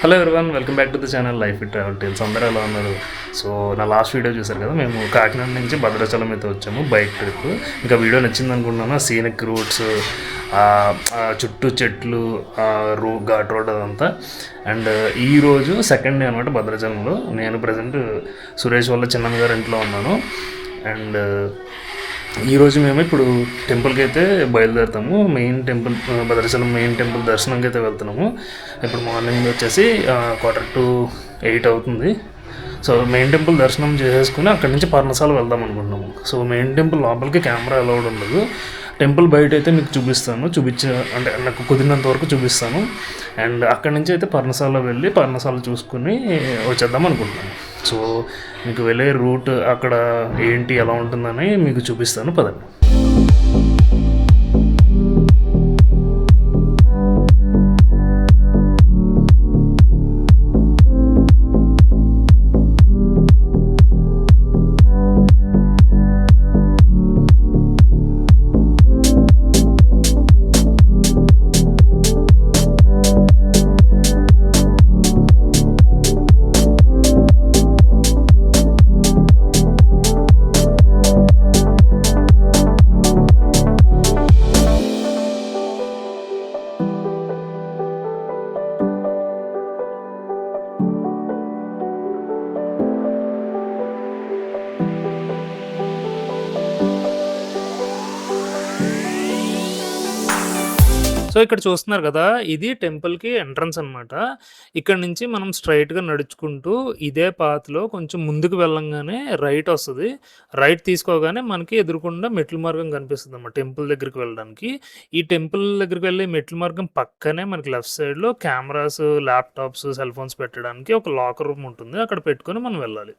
Hello everyone, welcome back to the channel life with travel tales. అందరూ ఎలా ఉన్నారు? So నా లాస్ట్ వీడియో చూసారు కదా, మేము కాకినాడ నుంచి భద్రాచలం అయితే వచ్చాము బైక్ ట్రిప్. ఇంకా వీడియో నచ్చింది అనుకుంటున్నాను. సీనిక్ రూట్స్, చుట్టూ చెట్లు, ఘాట్ రోడ్ అదంతా. అండ్ ఈరోజు సెకండ్ డే అనమాట భద్రాచలంలో. నేను ప్రజెంట్ సురేష్ వాళ్ళ చిన్నమ్మ గారి ఇంట్లో ఉన్నాను. అండ్ ఈరోజు మేము ఇప్పుడు టెంపుల్కి అయితే బయలుదేరుతాము. Main temple, Bhadrachalam main temple దర్శనంకి అయితే వెళ్తున్నాము. ఇప్పుడు మార్నింగ్ వచ్చేసి 7:45 అవుతుంది. సో మెయిన్ టెంపుల్ దర్శనం చేసేసుకుని అక్కడి నుంచి పర్ణశాల వెళ్దాం అనుకుంటున్నాము. సో మెయిన్ టెంపుల్ లోపలికి కెమెరా అలౌడ్ ఉండదు. టెంపుల్ బయట అయితే మీకు అంటే నాకు కుదిరినంత వరకు చూపిస్తాను. అండ్ అక్కడి నుంచి అయితే పర్ణశాల వెళ్ళి పర్ణశాల చూసుకుని వచ్చేద్దాం అనుకుంటున్నాను. సో మీకు వెళ్ళే రూట్ అక్కడ ఏంటి ఎలా ఉంటుందని మీకు చూపిస్తాను, పదండి. సో ఇక్కడ చూస్తున్నారు కదా, ఇది టెంపుల్‌కి ఎంట్రన్స్ అనమాట. ఇక్కడ నుంచి మనం స్ట్రెయిట్‌గా నడుచుకుంటూ ఇదే పాత్‌లో కొంచెం ముందుకు వెళ్ళంగానే రైట్ వస్తది. రైట్ తీసుకోగానే మనకి ఎదురుగుండా మెట్ల మార్గం కనిపిస్తదనమాట టెంపుల్ దగ్గరికి వెళ్ళడానికి. ఈ టెంపుల్ దగ్గరికి వెళ్ళే మెట్ల మార్గం పక్కనే మనకి లెఫ్ట్ సైడ్‌లో కెమెరాస్, ల్యాప్‌టాప్స్, సెల్ ఫోన్స్ పెట్టడానికి ఒక లాకర్ రూమ్ ఉంటుంది. అక్కడ పెట్టుకొని మనం వెళ్ళాలి.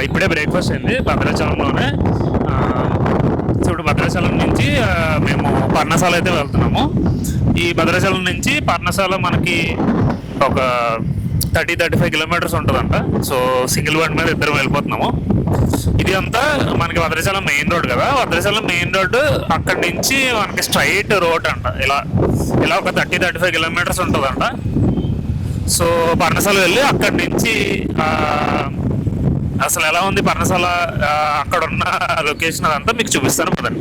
ఇప్పుడే బ్రేక్ఫాస్ట్ అయింది భద్రాచలంలోనే. సో ఇప్పుడు భద్రాచలం నుంచి మేము పర్ణశాల అయితే వెళ్తున్నాము. ఈ భద్రాచలం నుంచి పర్ణశాల మనకి ఒక 30-35 కిలోమీటర్స్ ఉంటుందంట. సో సింగిల్ బండి మీద ఇద్దరం వెళ్ళిపోతున్నాము. ఇది అంతా మనకి భద్రాచలం మెయిన్ రోడ్ కదా, భద్రాచలం మెయిన్ రోడ్డు అక్కడి నుంచి మనకి స్ట్రైట్ రోడ్ అంట. ఇలా ఇలా ఒక 30-35 కిలోమీటర్స్ ఉంటుందంట. సో పర్ణశాల వెళ్ళి అక్కడి నుంచి అసలు ఎలా ఉంది పర్ణశాల, అక్కడ ఉన్న లొకేషన్ అదంతా మీకు చూపిస్తాను పదండి.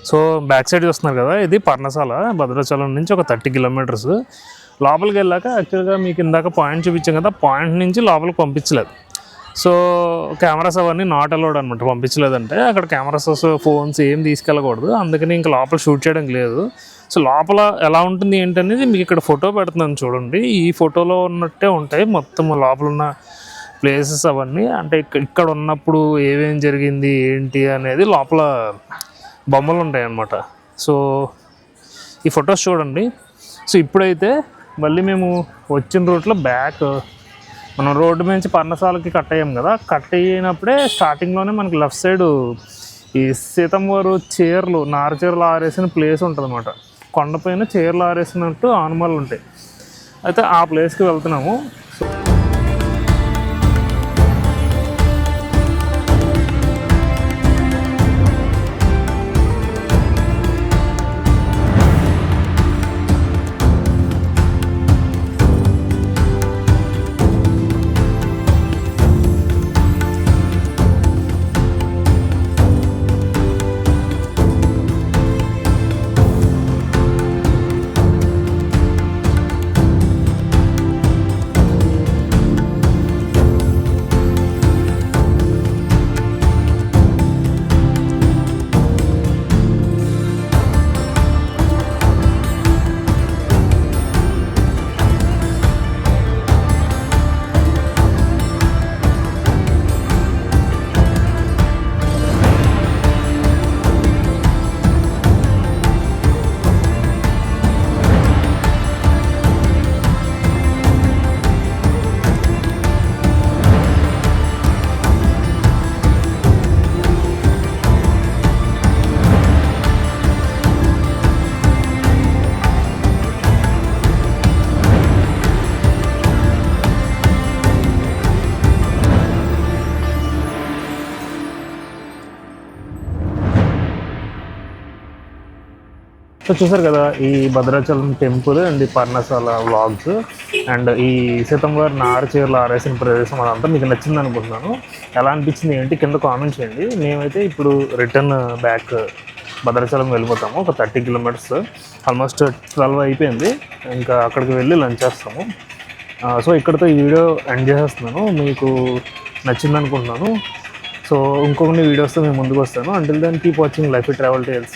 సో బ్యాక్ సైడ్ చూస్తున్నారు కదా, ఇది పర్ణశాల భద్రాచలం నుంచి ఒక 30 కిలోమీటర్స్. లోపలికి వెళ్ళాక యాక్చువల్గా మీకు ఇందాక పాయింట్ చూపించాం కదా, పాయింట్ నుంచి లోపలికి పంపించలేదు. సో కెమెరాస్ అవన్నీ నాట్ అలౌడ్ అనమాట. పంపించలేదంటే అక్కడ కెమెరాస్ ఫోన్స్ ఏం తీసుకెళ్ళకూడదు, అందుకని ఇంకా లోపల షూట్ చేయడం లేదు. సో లోపల ఎలా ఉంటుంది ఏంటనేది మీకు ఇక్కడ ఫోటో పెడుతున్నాను చూడండి. ఈ ఫోటోలో ఉన్నట్టే ఉంటాయి మొత్తం లోపల ఉన్న ప్లేసెస్ అవన్నీ. అంటే ఇక్కడ ఉన్నప్పుడు ఏమేం జరిగింది ఏంటి అనేది లోపల బొమ్మలు ఉంటాయి అన్నమాట. సో ఈ ఫొటోస్ చూడండి. సో ఇప్పుడైతే మళ్ళీ మేము వచ్చిన రూట్లో బ్యాక్ మనం రోడ్డు నుంచి పర్ణశాలకి కట్ అయ్యాం కదా, కట్ అయినప్పుడే స్టార్టింగ్లోనే మనకి లెఫ్ట్ సైడు ఈ సీతంవారు చీరలు నార చీరలు ఆరేసిన ప్లేస్ ఉంటుంది అన్నమాట. కొండపైన చీరలు ఆరేసినట్టు ఆనమాలు ఉంటాయి. అయితే ఆ ప్లేస్కి వెళ్తున్నాము. సో చూసారు కదా ఈ భద్రాచలం టెంపుల్ అండ్ ఈ పర్ణశాల వ్లాగ్స్ అండ్ ఈ సీతంవారి నార చీరలు ఆరేసిన ప్రదేశం అదంతా మీకు నచ్చింది అనుకుంటున్నాను. ఎలా అనిపించింది ఏంటి కింద కామెంట్ చేయండి. మేమైతే ఇప్పుడు రిటర్న్ బ్యాక్ భద్రాచలం వెళ్ళిపోతాము. ఒక 30 కిలోమీటర్స్, ఆల్మోస్ట్ 12 అయిపోయింది. ఇంకా అక్కడికి వెళ్ళి లంచ్ చేస్తాము. సో ఇక్కడితో ఈ వీడియో ఎండ్ చేసేస్తున్నాను. మీకు నచ్చింది అనుకుంటున్నాను. సో ఇంకొన్ని వీడియోస్తో మేము ముందుకు వస్తాను. Until then keep watching life it travel tiles.